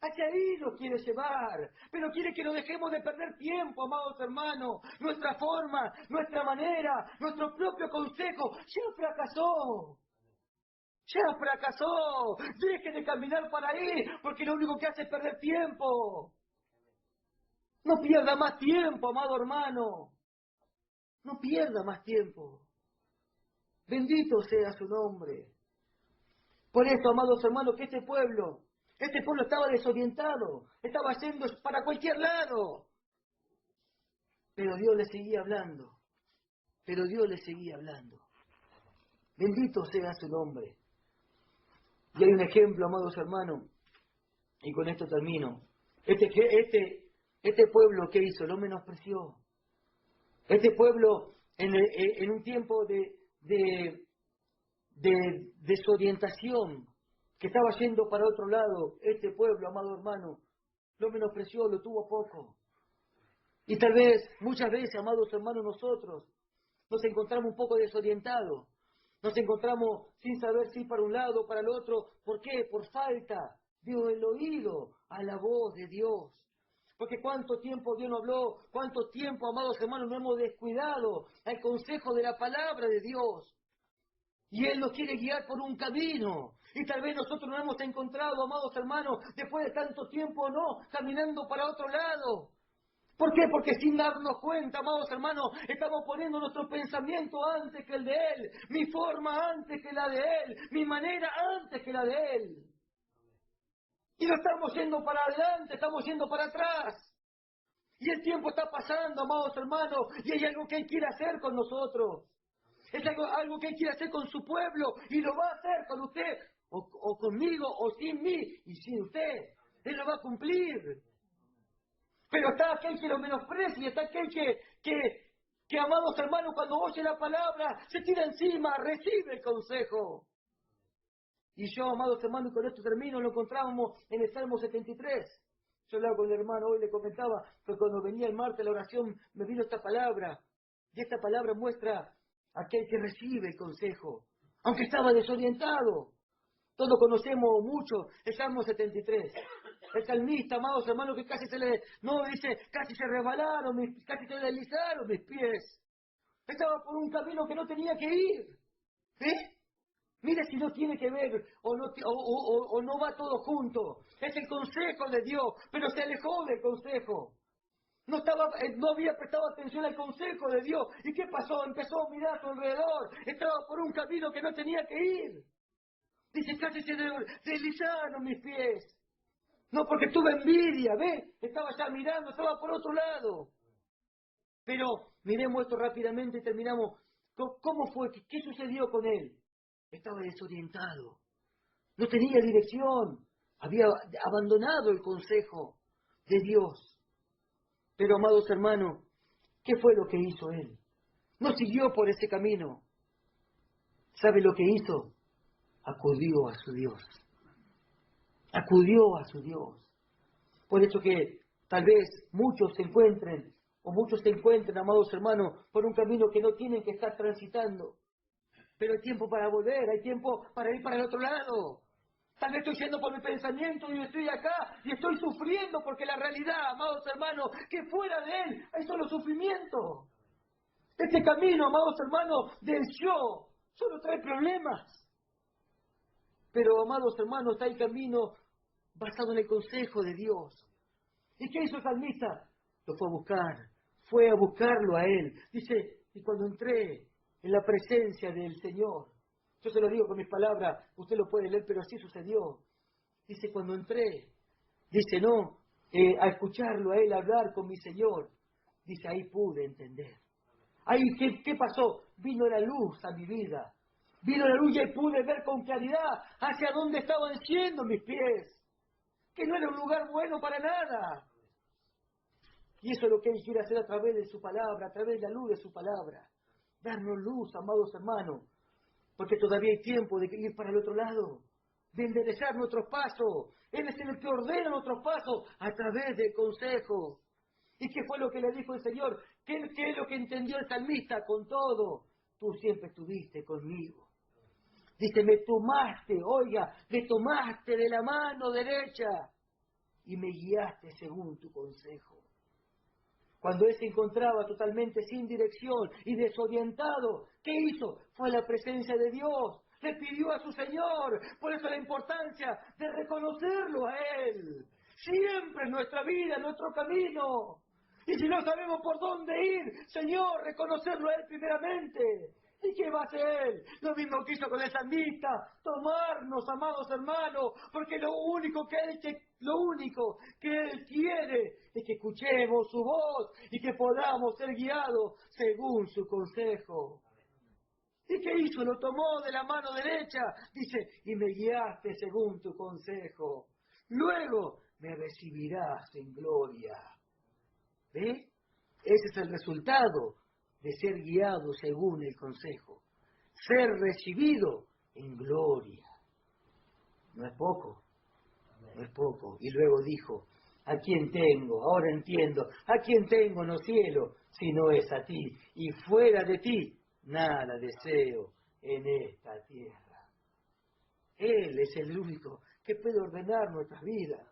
Hacia ahí nos quiere llevar, pero quiere que no dejemos de perder tiempo, amados hermanos. Nuestra forma, nuestra manera, nuestro propio consejo ya fracasó. Ya fracasó. Deje de caminar para ahí, porque lo único que hace es perder tiempo. No pierda más tiempo, amado hermano. No pierda más tiempo. Bendito sea su nombre. Por eso, amados hermanos, que este pueblo estaba desorientado, estaba yendo para cualquier lado. Pero Dios le seguía hablando. Pero Dios le seguía hablando. Bendito sea su nombre. Y hay un ejemplo, amados hermanos, y con esto termino. Este pueblo, ¿qué hizo? Lo menospreció. Este pueblo, en un tiempo de desorientación, que estaba yendo para otro lado, este pueblo, amado hermano, lo menospreció, lo tuvo poco. Y tal vez, muchas veces, amados hermanos, nosotros nos encontramos un poco desorientados. Nos encontramos sin saber si para un lado o para el otro. ¿Por qué? Por falta de el oído a la voz de Dios. Porque cuánto tiempo Dios nos habló, cuánto tiempo, amados hermanos, nos hemos descuidado al consejo de la palabra de Dios. Y Él nos quiere guiar por un camino. Y tal vez nosotros nos hemos encontrado, amados hermanos, después de tanto tiempo, no, caminando para otro lado. ¿Por qué? Porque sin darnos cuenta, amados hermanos, estamos poniendo nuestro pensamiento antes que el de Él, mi forma antes que la de Él, mi manera antes que la de Él. Y no estamos yendo para adelante, estamos yendo para atrás. Y el tiempo está pasando, amados hermanos, y hay algo que Él quiere hacer con nosotros. Es algo que Él quiere hacer con su pueblo, y lo va a hacer con usted, o conmigo, o sin mí, y sin usted. Él lo va a cumplir. Pero está aquel que lo menosprecia, está aquel que, amados hermanos, cuando oye la palabra, se tira encima, recibe el consejo. Y yo, amados hermanos, y con esto termino, lo encontrábamos en el Salmo 73. Yo hablaba con el hermano hoy, le comentaba que cuando venía el martes la oración, me vino esta palabra. Y esta palabra muestra a aquel que recibe el consejo, aunque estaba desorientado. Todos conocemos mucho el Salmo 73. El salmista, amados hermanos, que casi casi se resbalaron, casi se deslizaron mis pies. Estaba por un camino que no tenía que ir. ¿Eh? Mire si no tiene que ver o no va todo junto. Es el consejo de Dios, pero se alejó del consejo. No había prestado atención al consejo de Dios. ¿Y qué pasó? Empezó a mirar a su alrededor. Estaba por un camino que no tenía que ir. Dice, casi se deslizaron mis pies. No, porque tuve envidia, ¿ves? Estaba ya mirando, estaba por otro lado. Pero miremos esto rápidamente y terminamos. ¿Cómo fue? ¿Qué sucedió con él? Estaba desorientado. No tenía dirección. Había abandonado el consejo de Dios. Pero, amados hermanos, ¿qué fue lo que hizo él? No siguió por ese camino. ¿Sabe lo que hizo? Acudió a su Dios. Acudió a su Dios. Por eso que tal vez muchos se encuentren, amados hermanos, por un camino que no tienen que estar transitando. Pero hay tiempo para volver, hay tiempo para ir para el otro lado. Tal vez estoy yendo por mi pensamiento y estoy acá y estoy sufriendo porque la realidad, amados hermanos, que fuera de Él hay solo sufrimiento. Este camino, amados hermanos, del yo, solo trae problemas. Pero, amados hermanos, está el camino basado en el consejo de Dios. ¿Y qué hizo el salmista? Lo fue a buscarlo a él. Dice, y cuando entré en la presencia del Señor, yo se lo digo con mis palabras, usted lo puede leer, pero así sucedió. Dice, cuando entré, dice, a escucharlo a él hablar con mi Señor, dice, ahí pude entender. Ahí, ¿qué pasó? Vino la luz a mi vida. Vino la luz y ahí pude ver con claridad hacia dónde estaban yendo mis pies. Que no era un lugar bueno para nada. Y eso es lo que Él quiere hacer a través de su palabra, a través de la luz de su palabra. Darnos luz, amados hermanos, porque todavía hay tiempo de ir para el otro lado, de enderezar nuestros pasos. Él es el que ordena nuestros pasos a través del consejo. ¿Y qué fue lo que le dijo el Señor? ¿Qué es lo que entendió el salmista? Con todo, tú siempre estuviste conmigo. Dice, me tomaste de la mano derecha y me guiaste según tu consejo. Cuando él se encontraba totalmente sin dirección y desorientado, ¿qué hizo? Fue a la presencia de Dios, le pidió a su Señor. Por eso la importancia de reconocerlo a Él. Siempre en nuestra vida, en nuestro camino. Y si no sabemos por dónde ir, Señor, reconocerlo a Él primeramente. ¿Y qué va a hacer Él? Lo mismo que hizo con el salmista, tomarnos, amados hermanos, porque lo único que Él quiere es que escuchemos su voz y que podamos ser guiados según su consejo. ¿Y qué hizo? Lo tomó de la mano derecha, dice, y me guiaste según tu consejo. Luego me recibirás en gloria. ¿Ve? Ese es el resultado de ser guiado según el consejo. Ser recibido en gloria. No es poco, no es poco. Y luego dijo, ¿A quién tengo? Ahora entiendo. ¿A quién tengo en los cielos si no es a ti? Y fuera de ti, nada deseo en esta tierra. Él es el único que puede ordenar nuestras vidas.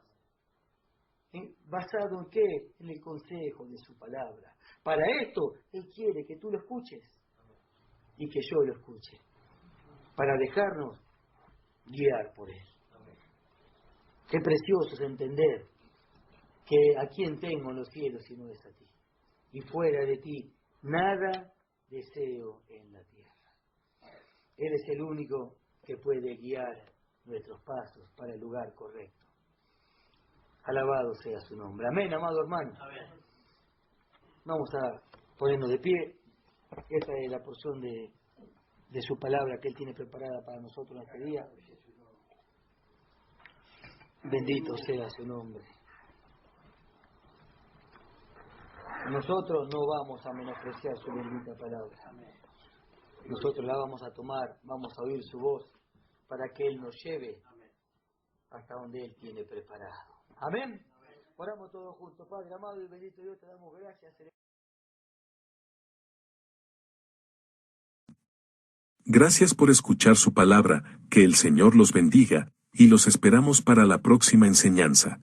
¿Basado en qué? En el consejo de su palabra. Para esto, Él quiere que tú lo escuches y que yo lo escuche. Para dejarnos guiar por Él. Qué precioso es entender que a quién tengo en los cielos si no es a ti. Y fuera de ti, nada deseo en la tierra. Él es el único que puede guiar nuestros pasos para el lugar correcto. Alabado sea su nombre. Amén, amado hermano. Amén. Vamos a ponernos de pie. Esta es la porción de su palabra que Él tiene preparada para nosotros en este día. Bendito sea su nombre. Nosotros no vamos a menospreciar su bendita palabra. Nosotros la vamos a tomar, vamos a oír su voz para que Él nos lleve hasta donde Él tiene preparado. Amén. Oramos todos juntos. Padre amado y bendito Dios, te damos gracias. Gracias por escuchar su palabra, que el Señor los bendiga, y los esperamos para la próxima enseñanza.